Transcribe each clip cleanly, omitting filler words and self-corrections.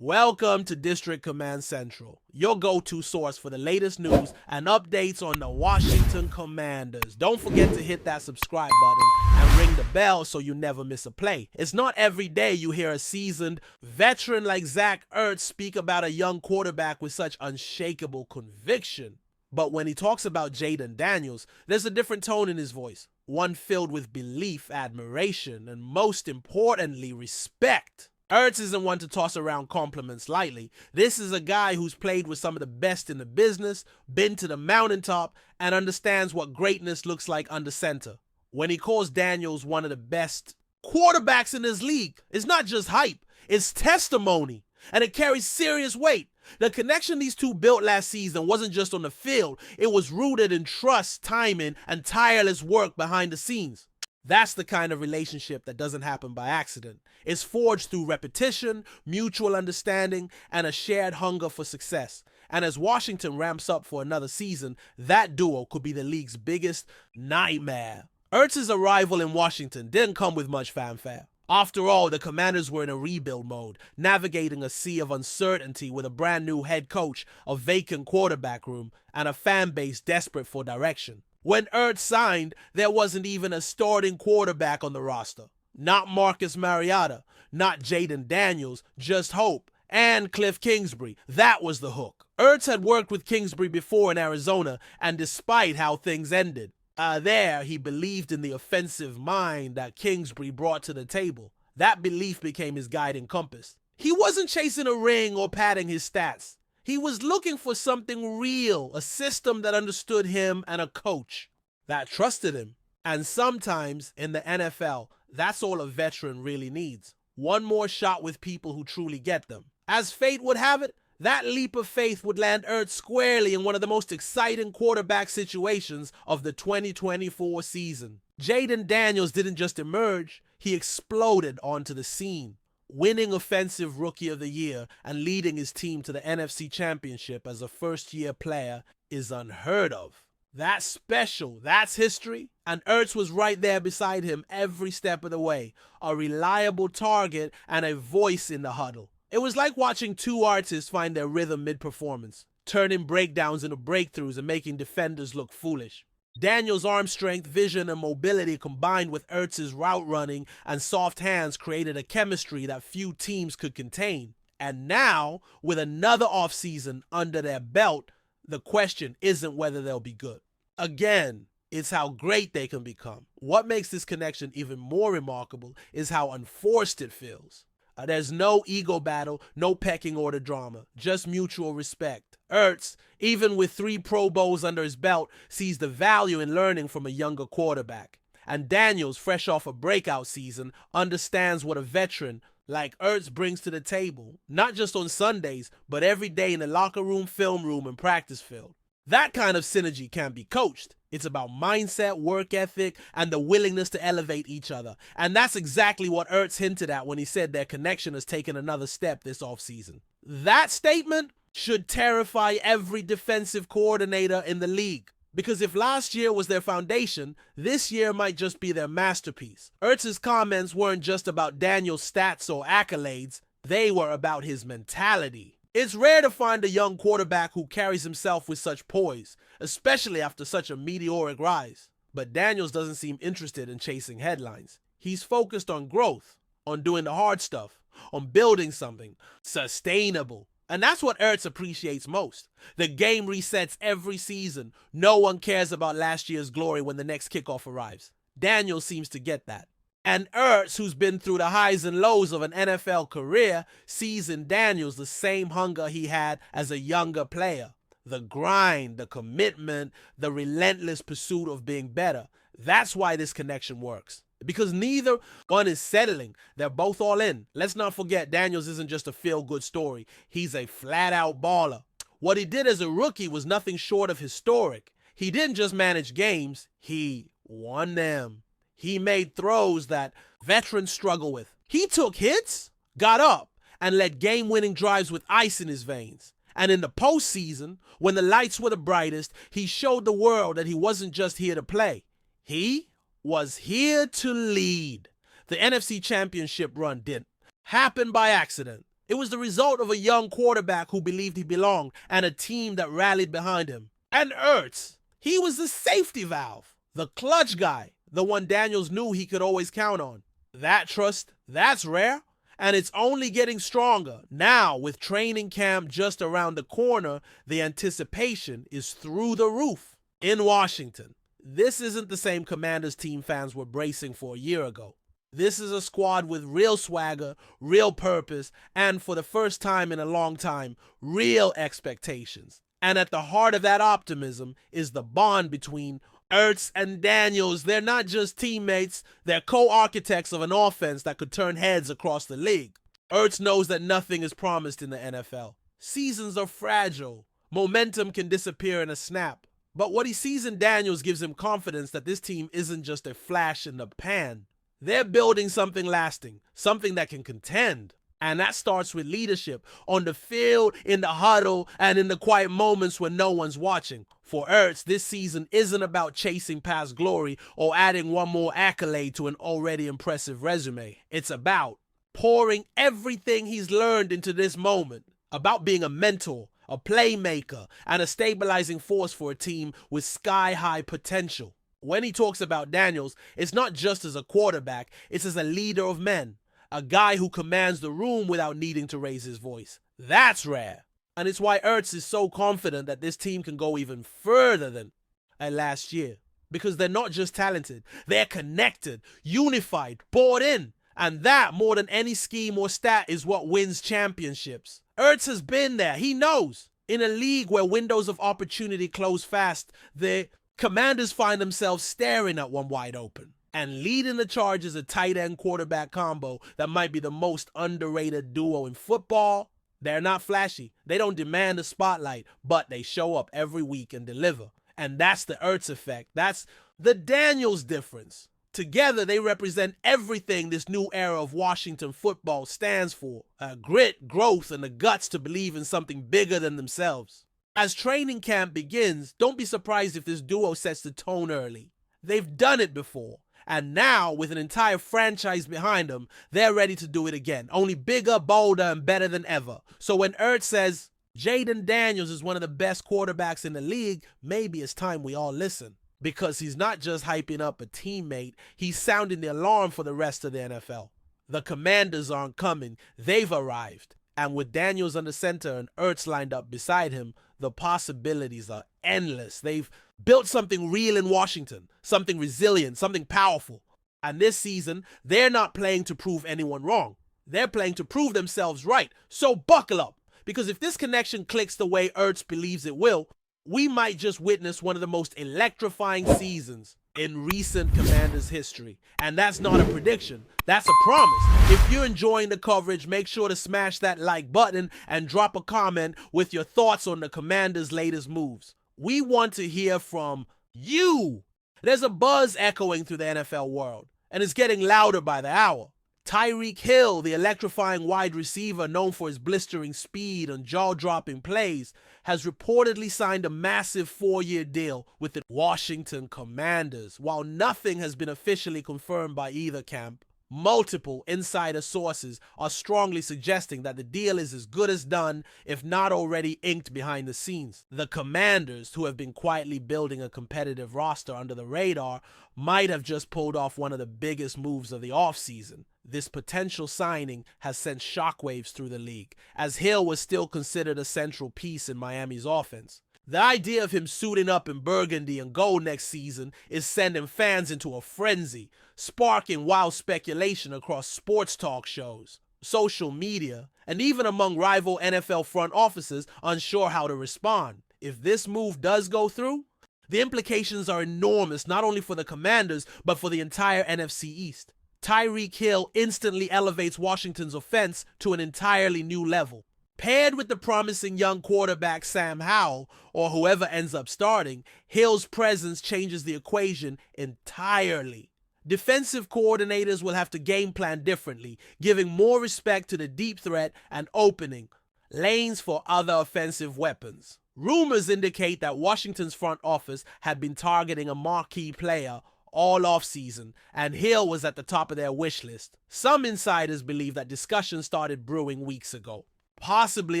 Welcome to District Command Central, your go-to source for the latest news and updates on the Washington Commanders. Don't forget to hit that subscribe button and ring the bell so you never miss a play. It's not every day you hear a seasoned veteran like Zach Ertz speak about a young quarterback with such unshakable conviction. But when he talks about Jayden Daniels, there's a different tone in his voice, one filled with belief, admiration, and most importantly, respect. Ertz isn't one to toss around compliments lightly. This is a guy who's played with some of the best in the business, been to the mountaintop, and understands what greatness looks like under center. When he calls Daniels one of the best quarterbacks in this league, it's not just hype, it's testimony, and it carries serious weight. The connection these two built last season wasn't just on the field, it was rooted in trust, timing, and tireless work behind the scenes. That's the kind of relationship that doesn't happen by accident. It's forged through repetition, mutual understanding, and a shared hunger for success. And as Washington ramps up for another season, that duo could be the league's biggest nightmare. Ertz's arrival in Washington didn't come with much fanfare. After all, the Commanders were in a rebuild mode, navigating a sea of uncertainty with a brand new head coach, a vacant quarterback room, and a fan base desperate for direction. When Ertz signed, there wasn't even a starting quarterback on the roster. Not Marcus Mariota, not Jayden Daniels, just hope, and Cliff Kingsbury. That was the hook. Ertz had worked with Kingsbury before in Arizona, and despite how things ended, there he believed in the offensive mind that Kingsbury brought to the table. That belief became his guiding compass. He wasn't chasing a ring or padding his stats. He was looking for something real, a system that understood him and a coach that trusted him. And sometimes in the NFL, that's all a veteran really needs. One more shot with people who truly get them. As fate would have it, that leap of faith would land Ertz squarely in one of the most exciting quarterback situations of the 2024 season. Jayden Daniels didn't just emerge, he exploded onto the scene. Winning Offensive Rookie of the Year and leading his team to the NFC Championship as a first-year player is unheard of. That's special, that's history, and Ertz was right there beside him every step of the way, a reliable target and a voice in the huddle. It was like watching two artists find their rhythm mid-performance, turning breakdowns into breakthroughs and making defenders look foolish. Daniels' arm strength, vision, and mobility combined with Ertz's route running and soft hands created a chemistry that few teams could contain. And now, with another offseason under their belt, the question isn't whether they'll be good. Again, it's how great they can become. What makes this connection even more remarkable is how unforced it feels. There's no ego battle, no pecking order drama, just mutual respect. Ertz, even with 3 Pro Bowls under his belt, sees the value in learning from a younger quarterback. And Daniels, fresh off a breakout season, understands what a veteran like Ertz brings to the table, not just on Sundays, but every day in the locker room, film room, and practice field. That kind of synergy can be coached. It's about mindset, work ethic, and the willingness to elevate each other. And that's exactly what Ertz hinted at when he said their connection has taken another step this offseason. That statement should terrify every defensive coordinator in the league. Because if last year was their foundation, this year might just be their masterpiece. Ertz's comments weren't just about Daniel's stats or accolades, they were about his mentality. It's rare to find a young quarterback who carries himself with such poise, especially after such a meteoric rise. But Daniels doesn't seem interested in chasing headlines. He's focused on growth, on doing the hard stuff, on building something sustainable. And that's what Ertz appreciates most. The game resets every season. No one cares about last year's glory when the next kickoff arrives. Daniels seems to get that. And Ertz, who's been through the highs and lows of an NFL career, sees in Daniels the same hunger he had as a younger player. The grind, the commitment, the relentless pursuit of being better. That's why this connection works. Because neither one is settling. They're both all in. Let's not forget, Daniels isn't just a feel-good story. He's a flat-out baller. What he did as a rookie was nothing short of historic. He didn't just manage games, he won them. He made throws that veterans struggle with. He took hits, got up, and led game-winning drives with ice in his veins. And in the postseason, when the lights were the brightest, he showed the world that he wasn't just here to play. He was here to lead. The NFC Championship run didn't happen by accident. It was the result of a young quarterback who believed he belonged and a team that rallied behind him. And Ertz, he was the safety valve, the clutch guy, the one Daniels knew he could always count on. That trust, that's rare, and it's only getting stronger. Now, with training camp just around the corner, the anticipation is through the roof. In Washington, this isn't the same Commanders team fans were bracing for a year ago. This is a squad with real swagger, real purpose, and for the first time in a long time, real expectations. And at the heart of that optimism is the bond between Ertz and Daniels. They're not just teammates, they're co-architects of an offense that could turn heads across the league. Ertz knows that nothing is promised in the NFL. Seasons are fragile. Momentum can disappear in a snap. But what he sees in Daniels gives him confidence that this team isn't just a flash in the pan. They're building something lasting, something that can contend. And that starts with leadership on the field, in the huddle, and in the quiet moments when no one's watching. For Ertz, this season isn't about chasing past glory or adding one more accolade to an already impressive resume. It's about pouring everything he's learned into this moment, about being a mentor, a playmaker, and a stabilizing force for a team with sky-high potential. When he talks about Daniels, it's not just as a quarterback, it's as a leader of men, a guy who commands the room without needing to raise his voice. That's rare. And it's why Ertz is so confident that this team can go even further than last year. Because they're not just talented, they're connected, unified, bought in. And that, more than any scheme or stat, is what wins championships. Ertz has been there, he knows. In a league where windows of opportunity close fast, the Commanders find themselves staring at one wide open. And leading the charge is a tight end quarterback combo that might be the most underrated duo in football. They're not flashy. They don't demand the spotlight, but they show up every week and deliver. And that's the Ertz effect. That's the Daniels difference. Together, they represent everything this new era of Washington football stands for. Grit, growth, and the guts to believe in something bigger than themselves. As training camp begins, don't be surprised if this duo sets the tone early. They've done it before. And now, with an entire franchise behind them, they're ready to do it again. Only bigger, bolder, and better than ever. So when Ertz says, Jaden Daniels is one of the best quarterbacks in the league, maybe it's time we all listen. Because he's not just hyping up a teammate, he's sounding the alarm for the rest of the NFL. The Commanders aren't coming, they've arrived. And with Daniels under center and Ertz lined up beside him, the possibilities are endless. They've built something real in Washington, something resilient, something powerful. And this season, they're not playing to prove anyone wrong. They're playing to prove themselves right. So buckle up, because if this connection clicks the way Ertz believes it will, we might just witness one of the most electrifying seasons in recent Commanders history. And that's not a prediction, that's a promise. If you're enjoying the coverage, make sure to smash that like button and drop a comment with your thoughts on the Commanders' latest moves. We want to hear from you. There's a buzz echoing through the NFL world, and it's getting louder by the hour. Tyreek Hill, the electrifying wide receiver known for his blistering speed and jaw-dropping plays, has reportedly signed a massive 4-year deal with the Washington Commanders. While nothing has been officially confirmed by either camp, multiple insider sources are strongly suggesting that the deal is as good as done, if not already inked behind the scenes. The Commanders, who have been quietly building a competitive roster under the radar, might have just pulled off one of the biggest moves of the offseason. This potential signing has sent shockwaves through the league, as Hill was still considered a central piece in Miami's offense. The idea of him suiting up in burgundy and gold next season is sending fans into a frenzy, sparking wild speculation across sports talk shows, social media, and even among rival NFL front offices unsure how to respond. If this move does go through, the implications are enormous, not only for the Commanders, but for the entire NFC East. Tyreek Hill instantly elevates Washington's offense to an entirely new level. Paired with the promising young quarterback Sam Howell, or whoever ends up starting, Hill's presence changes the equation entirely. Defensive coordinators will have to game plan differently, giving more respect to the deep threat and opening lanes for other offensive weapons. Rumors indicate that Washington's front office had been targeting a marquee player all offseason, and Hill was at the top of their wish list. Some insiders believe that discussions started brewing weeks ago, possibly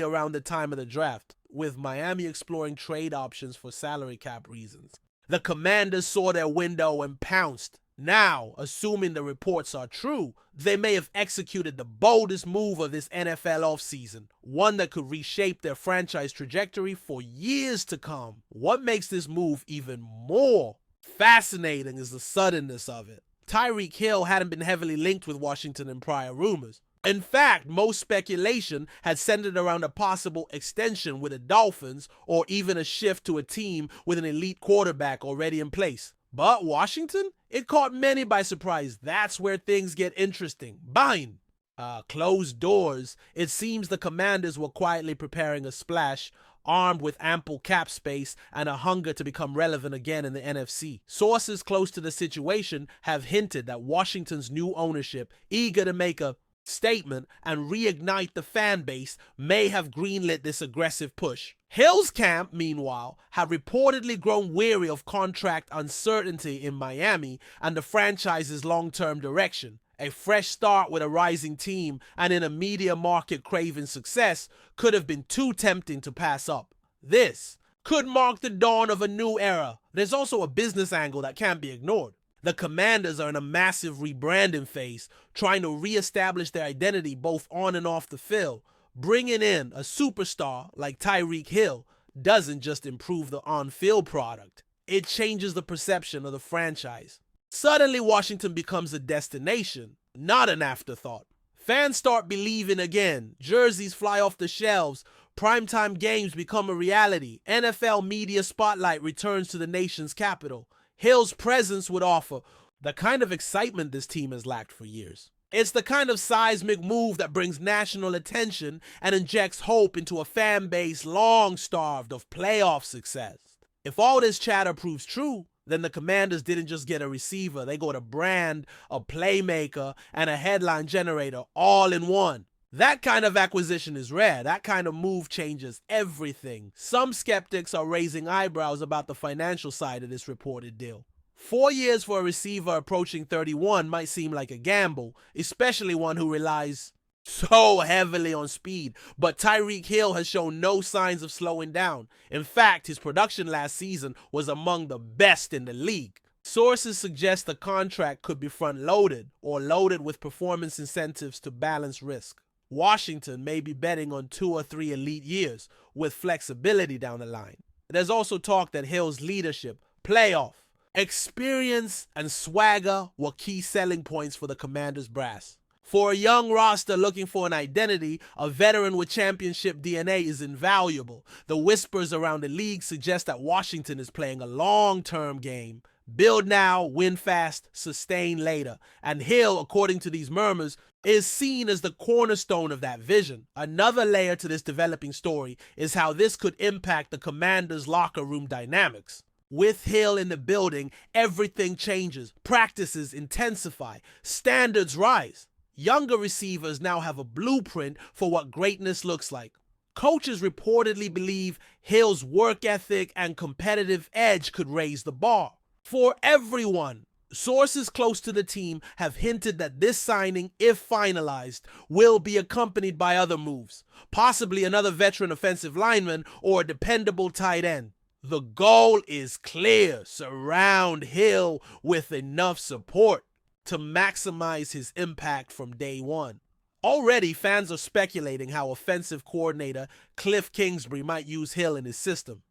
around the time of the draft, with Miami exploring trade options for salary cap reasons. The Commanders saw their window and pounced. Now, assuming the reports are true, they may have executed the boldest move of this NFL offseason, one that could reshape their franchise trajectory for years to come. What makes this move even more fascinating is the suddenness of it. Tyreek Hill hadn't been heavily linked with Washington in prior rumors. In fact, most speculation had centered around a possible extension with the Dolphins or even a shift to a team with an elite quarterback already in place. But Washington? It caught many by surprise. That's where things get interesting. Behind closed doors, it seems the Commanders were quietly preparing a splash, armed with ample cap space and a hunger to become relevant again in the NFC. Sources close to the situation have hinted that Washington's new ownership, eager to make a statement and reignite the fan base, may have greenlit this aggressive push. Hill's camp, meanwhile, had reportedly grown weary of contract uncertainty in Miami and the franchise's long-term direction. A fresh start with a rising team and in a media market craving success could have been too tempting to pass up. This could mark the dawn of a new era. There's also a business angle that can't be ignored. The Commanders are in a massive rebranding phase, trying to reestablish their identity both on and off the field. Bringing in a superstar like Tyreek Hill doesn't just improve the on-field product, it changes the perception of the franchise. Suddenly, Washington becomes a destination, not an afterthought. Fans start believing again, jerseys fly off the shelves, primetime games become a reality, NFL media spotlight returns to the nation's capital. Hill's presence would offer the kind of excitement this team has lacked for years. It's the kind of seismic move that brings national attention and injects hope into a fan base long starved of playoff success. If all this chatter proves true, then the Commanders didn't just get a receiver, they got a brand, a playmaker, and a headline generator all in one. That kind of acquisition is rare. That kind of move changes everything. Some skeptics are raising eyebrows about the financial side of this reported deal. 4 years for a receiver approaching 31 might seem like a gamble, especially one who relies so heavily on speed. But Tyreek Hill has shown no signs of slowing down. In fact, his production last season was among the best in the league. Sources suggest the contract could be front-loaded or loaded with performance incentives to balance risk. Washington may be betting on 2 or 3 elite years with flexibility down the line. There's also talk that Hill's leadership, playoff, experience, and swagger were key selling points for the Commanders brass. For a young roster looking for an identity, a veteran with championship DNA is invaluable. The whispers around the league suggest that Washington is playing a long-term game. Build now, win fast, sustain later. And Hill, according to these murmurs, is seen as the cornerstone of that vision. Another layer to this developing story is how this could impact the Commanders' locker room dynamics. With Hill in the building, everything changes. Practices intensify. Standards rise. Younger receivers now have a blueprint for what greatness looks like. Coaches reportedly believe Hill's work ethic and competitive edge could raise the bar. For everyone, sources close to the team have hinted that this signing, if finalized, will be accompanied by other moves, possibly another veteran offensive lineman or a dependable tight end. The goal is clear: surround Hill with enough support to maximize his impact from day one. Already, fans are speculating how offensive coordinator Cliff Kingsbury might use Hill in his system.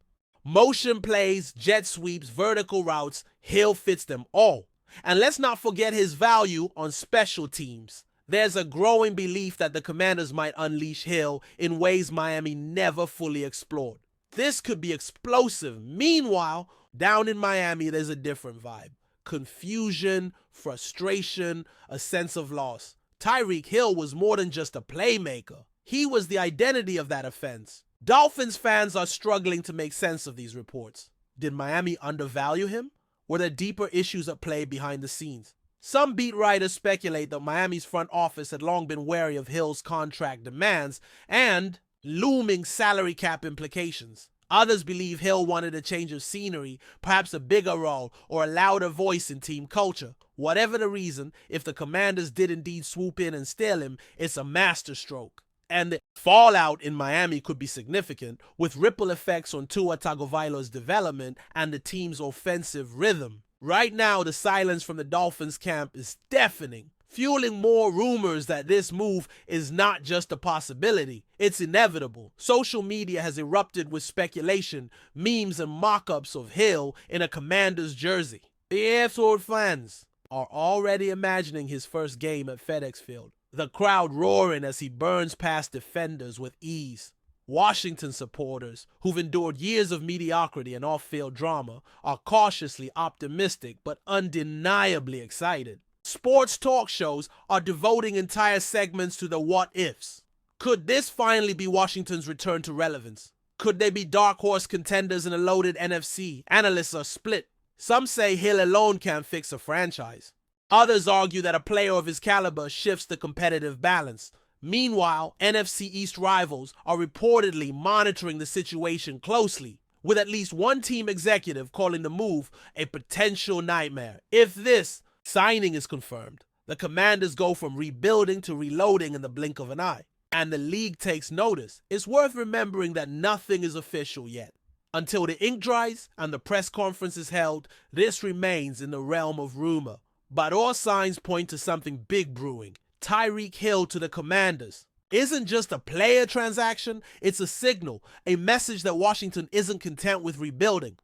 Motion plays, jet sweeps, vertical routes, Hill fits them all. And let's not forget his value on special teams. There's a growing belief that the Commanders might unleash Hill in ways Miami never fully explored. This could be explosive. Meanwhile, down in Miami, there's a different vibe. Confusion, frustration, a sense of loss. Tyreek Hill was more than just a playmaker. He was the identity of that offense. Dolphins fans are struggling to make sense of these reports. Did Miami undervalue him? Were there deeper issues at play behind the scenes? Some beat writers speculate that Miami's front office had long been wary of Hill's contract demands and looming salary cap implications. Others believe Hill wanted a change of scenery, perhaps a bigger role or a louder voice in team culture. Whatever the reason, if the Commanders did indeed swoop in and steal him, it's a masterstroke. And the fallout in Miami could be significant, with ripple effects on Tua Tagovailoa's development and the team's offensive rhythm. Right now, the silence from the Dolphins camp is deafening, fueling more rumors that this move is not just a possibility, it's inevitable. Social media has erupted with speculation, memes, and mock-ups of Hill in a Commanders jersey. The AFC fans are already imagining his first game at FedEx Field, the crowd roaring as he burns past defenders with ease. Washington supporters, who've endured years of mediocrity and off-field drama, are cautiously optimistic but undeniably excited. Sports talk shows are devoting entire segments to the what-ifs. Could this finally be Washington's return to relevance? Could they be dark horse contenders in a loaded NFC? Analysts are split. Some say Hill alone can't fix a franchise. Others argue that a player of his caliber shifts the competitive balance. Meanwhile, NFC East rivals are reportedly monitoring the situation closely, with at least one team executive calling the move a potential nightmare. If this signing is confirmed, the Commanders go from rebuilding to reloading in the blink of an eye, and the league takes notice. It's worth remembering that nothing is official yet. Until the ink dries and the press conference is held, this remains in the realm of rumor. But all signs point to something big brewing. Tyreek Hill to the Commanders isn't just a player transaction, it's a signal, a message that Washington isn't content with rebuilding.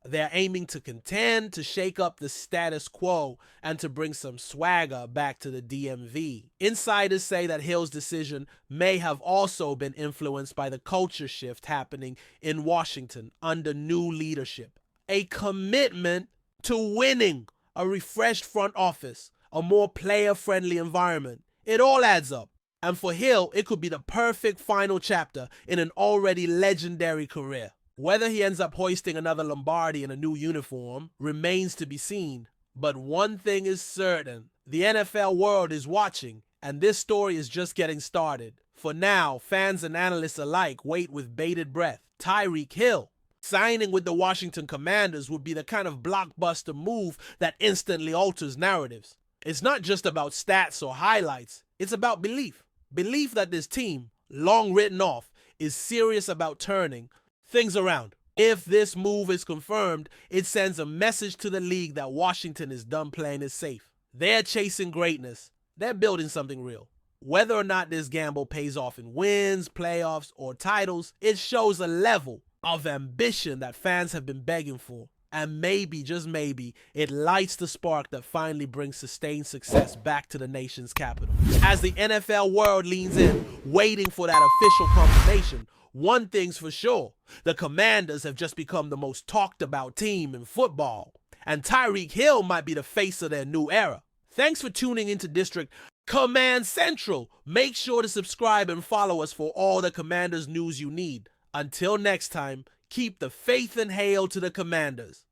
They're aiming to contend, to shake up the status quo, and to bring some swagger back to the DMV. Insiders say that Hill's decision may have also been influenced by the culture shift happening in Washington under new leadership. A commitment to winning, a refreshed front office, a more player-friendly environment. It all adds up. And for Hill, it could be the perfect final chapter in an already legendary career. Whether he ends up hoisting another Lombardi in a new uniform remains to be seen. But one thing is certain, the NFL world is watching, and this story is just getting started. For now, fans and analysts alike wait with bated breath. Tyreek Hill signing with the Washington Commanders would be the kind of blockbuster move that instantly alters narratives. It's not just about stats or highlights, it's about belief. Belief that this team, long written off, is serious about turning things around. If this move is confirmed, it sends a message to the league that Washington is done playing it safe. They're chasing greatness. They're building something real. Whether or not this gamble pays off in wins, playoffs, or titles, it shows a level of ambition that fans have been begging for. And maybe, just maybe, it lights the spark that finally brings sustained success back to the nation's capital. As the NFL world leans in, waiting for that official confirmation, one thing's for sure, the Commanders have just become the most talked about team in football. And Tyreek Hill might be the face of their new era. Thanks for tuning into District Command Central. Make sure to subscribe and follow us for all the Commanders news you need. Until next time, keep the faith and hail to the Commanders.